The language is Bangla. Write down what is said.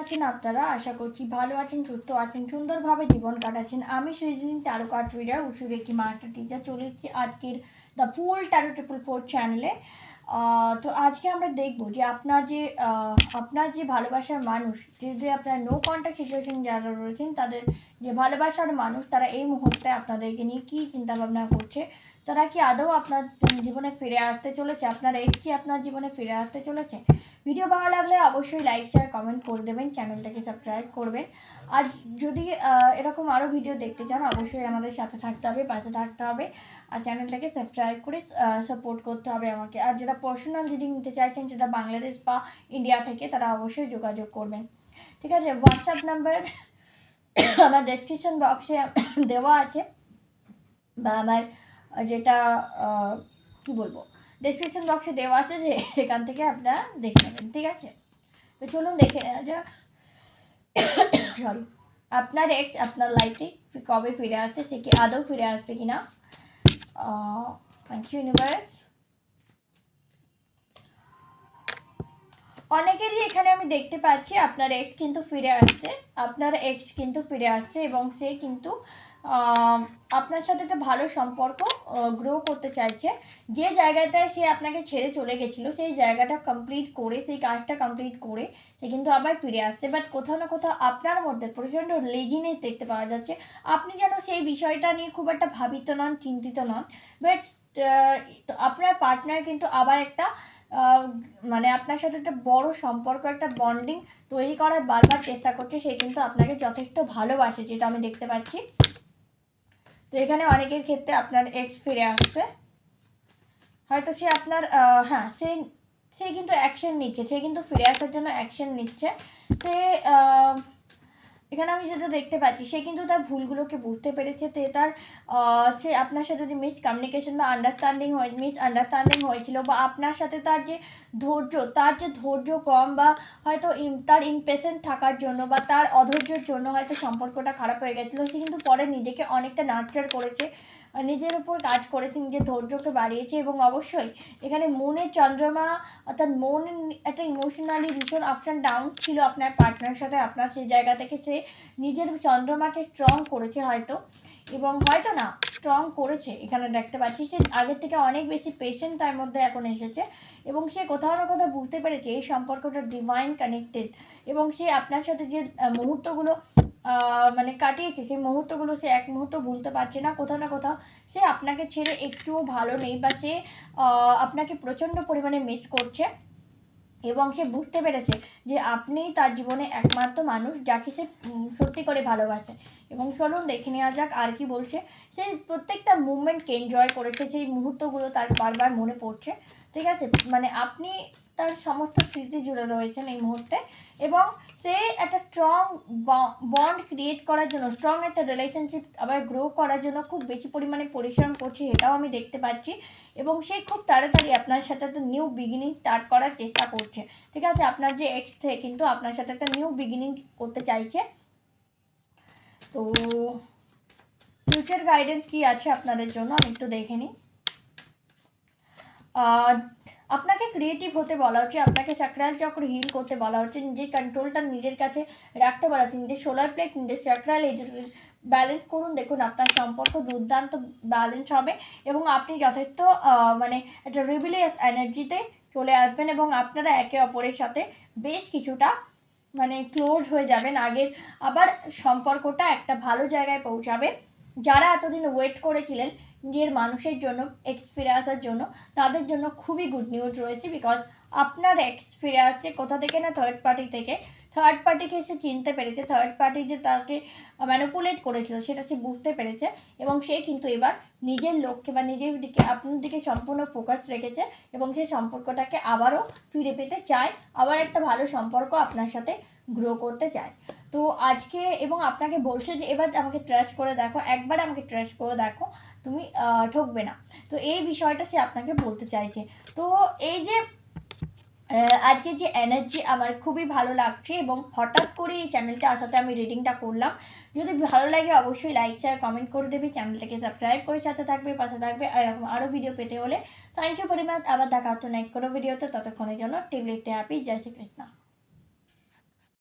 আছেন আপনারা? আশা করছি ভালো আছেন, সুস্থ আছেন, সুন্দরভাবে জীবন কাটাচ্ছেন। আমি সৃজনী ট্যারো কার্ড রিডার, উসুর একটি মাস্টার টিচার। চলে এসেছি আজকের দ্য ফুল ট্যারো 444 চ্যানেলে। তো আজকে আমরা দেখব যে আপনার যে ভালোবাসার মানুষ, যে আপনার নো কন্ট্যাক্ট সিচুয়েশন যারা রয়েছেন, তাদের যে ভালোবাসার মানুষ, তারা এই মুহূর্তে আপনাদেরকে নিয়ে কী চিন্তাভাবনা করছে, তারা কি আদৌ আপনার জীবনে ফিরে আসতে চলেছে, আপনার এক্স কি আপনার জীবনে ফিরে আসতে চলেছে। ভিডিও ভালো লাগলে অবশ্যই লাইক শেয়ার কমেন্ট করে দেবেন, চ্যানেলটাকে সাবস্ক্রাইব করবেন। আর যদি এরকম আরও ভিডিও দেখতে চান অবশ্যই আমাদের সাথে থাকতে হবে, পাশে থাকতে হবে, আর চ্যানেলটাকে সাবস্ক্রাইব করে সাপোর্ট করতে হবে আমাকে। আর যারা পার্সোনাল রিডিং নিতে চাইছেন, সেটা বাংলাদেশ বা ইন্ডিয়া থেকে, তারা অবশ্যই যোগাযোগ করবেন। ঠিক আছে, হোয়াটসঅ্যাপ নাম্বার আমার ডেসক্রিপশন বক্সে দেওয়া আছে, বা আমার যেটা কী বলবো, ডেসক্রিপশন বক্সে দেওয়া আছে, যে এখান থেকে আপনারা দেখে নেবেন। ঠিক আছে, তো চলুন দেখে নেওয়া যাক। সরি, আপনার এক্স আপনার লাইফে কবে ফিরে আসছে, সে কি আদৌ ফিরে আসবে কিনা। Thank you universe. অনেকেরই এখানে আমি দেখতে পাচ্ছি আপনার এক্স কিন্তু ফিরে আসছে, এবং সে কিন্তু আপনার সাথে একটা ভালো সম্পর্ক গ্রো করতে চাইছে। যে জায়গাটায় সে আপনাকে ছেড়ে চলে গেছিলো, সেই জায়গাটা কমপ্লিট করে, সেই কাজটা কমপ্লিট করে সে কিন্তু আবার ফিরে আসছে। বাট কোথাও না কোথাও আপনার মধ্যে প্রচণ্ড লেজিনেস দেখতে পাওয়া যাচ্ছে। আপনি যেন সেই বিষয়টা নিয়ে খুব একটা ভাবিত নন, চিন্তিত নন। বাট আপনার পার্টনার কিন্তু আবার একটা মানে আপনার সাথে একটা বড় সম্পর্ক, একটা বন্ডিং তৈরি করার বারবার চেষ্টা করছে। সে কিন্তু আপনাকে যথেষ্ট ভালোবাসে, যেটা আমি দেখতে পাচ্ছি। তো এখানে অনেকের ক্ষেত্রে আপনার এক্স ফিরে আসছে, হয়তো সে আপনার হ্যাঁ, সে কিন্তু অ্যাকশন নিচ্ছে, সে কিন্তু ফিরে আসার জন্য অ্যাকশন নিচ্ছে। সে এখানে আমি যেটা দেখতে পাচ্ছি, সে কিন্তু তার ভুলগুলোকে বুঝতে পেরেছে। সে আপনার সাথে যদি মিসকমিউনিকেশন বা মিসআন্ডারস্ট্যান্ডিং হয়েছিল, বা আপনার সাথে তার যে ধৈর্য কম, বা হয়তো তার ইমপেশেন্ট থাকার জন্য, বা তার অধৈর্যের জন্য হয়তো সম্পর্কটা খারাপ হয়ে গেছিলো। সে কিন্তু পরে নিজেকে অনেকটা নার্চার করেছে, নিজের উপর কাজ করেছে, নিজের ধৈর্যকে বাড়িয়েছে। এবং অবশ্যই এখানে মনের চন্দ্রমা, অর্থাৎ মনের একটা ইমোশনালি ভীষণ আপস অ্যান্ড ডাউন ছিল আপনার পার্টনারের সাথে। আপনার সেই জায়গা থেকে সে নিজের চন্দ্রমাকে স্ট্রং করেছে হয়তো, এবং হয়তো না স্ট্রং করেছে, এখানে দেখতে পাচ্ছি সে আগের থেকে অনেক বেশি পেশেন্ট তার মধ্যে এখন এসেছে। এবং সে কোথাও না কোথাও বুঝতে পেরেছে এই সম্পর্কটা ডিভাইন কানেক্টেড, এবং সে আপনার সাথে যে মুহূর্তগুলো মানে কাটিয়েছে, সেই মুহূর্তগুলো সে এক মুহূর্ত ভুলতে পারছে না। কোথাও না কোথাও সে আপনাকে ছেড়ে একটুও ভালো নেই, বা সে আপনাকে প্রচণ্ড পরিমাণে মিস করছে। এবং সে বুঝতে পেরেছে যে আপনিই তার জীবনে একমাত্র মানুষ যাকে সে সত্যি করে ভালোবাসে। এবং চলুন দেখে নেওয়া যাক আর কি বলছে। সে প্রত্যেকটা মুভমেন্টকে এনজয় করেছে, সেই মুহূর্তগুলো তার বারবার মনে পড়ছে। ঠিক আছে, মানে আপনি তার সমস্ত স্মৃতি জুড়ে রয়েছেন এই মুহূর্তে। এবং সে একটা স্ট্রং বন্ড ক্রিয়েট করার জন্য, স্ট্রং একটা রিলেশনশিপ আবার গ্রো করার জন্য খুব বেশি পরিমাণে পরিশ্রম করছে, এটাও আমি দেখতে পাচ্ছি। এবং সে খুব তাড়াতাড়ি আপনার সাথে একটা নিউ বিগিনিং স্টার্ট করার চেষ্টা করছে। ঠিক আছে, আপনার যে এক্স থেকে কিন্তু আপনার সাথে একটা নিউ বিগিনিং করতে চাইছে। তো ফিউচার গাইডেন্স কী আছে আপনাদের জন্য আমি একটু দেখে নিই। আপনাকে ক্রিয়েটিভ হতে বলা হচ্ছে, আপনাকে চাকরাল চক্র হিল করতে বলা হচ্ছে, নিজের কন্ট্রোলটা নিজের কাছে রাখতে বলা হচ্ছে, নিজের সোলার প্লেট, নিজের চাকরাল ব্যালেন্স করুন। দেখুন আপনার সম্পর্ক দুর্দান্ত ব্যালেন্স হবে, এবং আপনি যথেষ্ট মানে একটা রিবিলিয়াস এনার্জিতে চলে আসবেন, এবং আপনারা একে অপরের সাথে বেশ কিছুটা মানে ক্লোজ হয়ে যাবেন। আগের আবার সম্পর্কটা একটা ভালো জায়গায় পৌঁছাবে। যারা এতদিন ওয়েট করেছিলেন নিজের মানুষের জন্য এক্স ফিরে আসার জন্য, তাদের জন্য খুবই গুড নিউজ রয়েছে। বিকজ আপনার এক্স ফিরে আসছে কোথা থেকে না, থার্ড পার্টি থেকে। থার্ড পার্টিকে সে চিনতে পেরেছে, থার্ড পার্টি যে তাকে ম্যানিপুলেট করেছিল সেটা সে বুঝতে পেরেছে, এবং সে কিন্তু এবার নিজের লক্ষ্যে বা নিজের দিকে, আপনার দিকে সম্পূর্ণ ফোকাস রেখেছে, এবং সেই সম্পর্কটাকে আবারও ফিরে পেতে চায়, আবার একটা ভালো সম্পর্ক আপনার সাথে গ্রো করতে চায়। তো আজকে এবং আপনাকে বলছে যে এবার আমাকে ট্রাস্ট করে দেখো, একবার আমাকে ট্রাস্ট করে দেখো, তুমি ঠকবে না। তো এই বিষয়টা সে আপনাকে বলতে চাইছে। তো এই যে আজকে যে এনার্জি আমার খুবই ভালো লাগছে, এবং হঠাৎ করে এই চ্যানেলটা আসাতে আমি রিডিংটা করলাম। যদি ভালো লাগে অবশ্যই লাইক শেয়ার কমেন্ট করে দেবে, চ্যানেলটাকে সাবস্ক্রাইব করে সাথে থাকবে, পাশে থাকবে। আর এরকম আরও ভিডিও পেতে হলে থ্যাংক ইউ ভেরি মাচ। আবার দেখা হচ্ছে নেক্সট কোনো ভিডিওতে, ততক্ষণের জন্য টিল ইট হ্যাপি। জয় শ্রীকৃষ্ণ।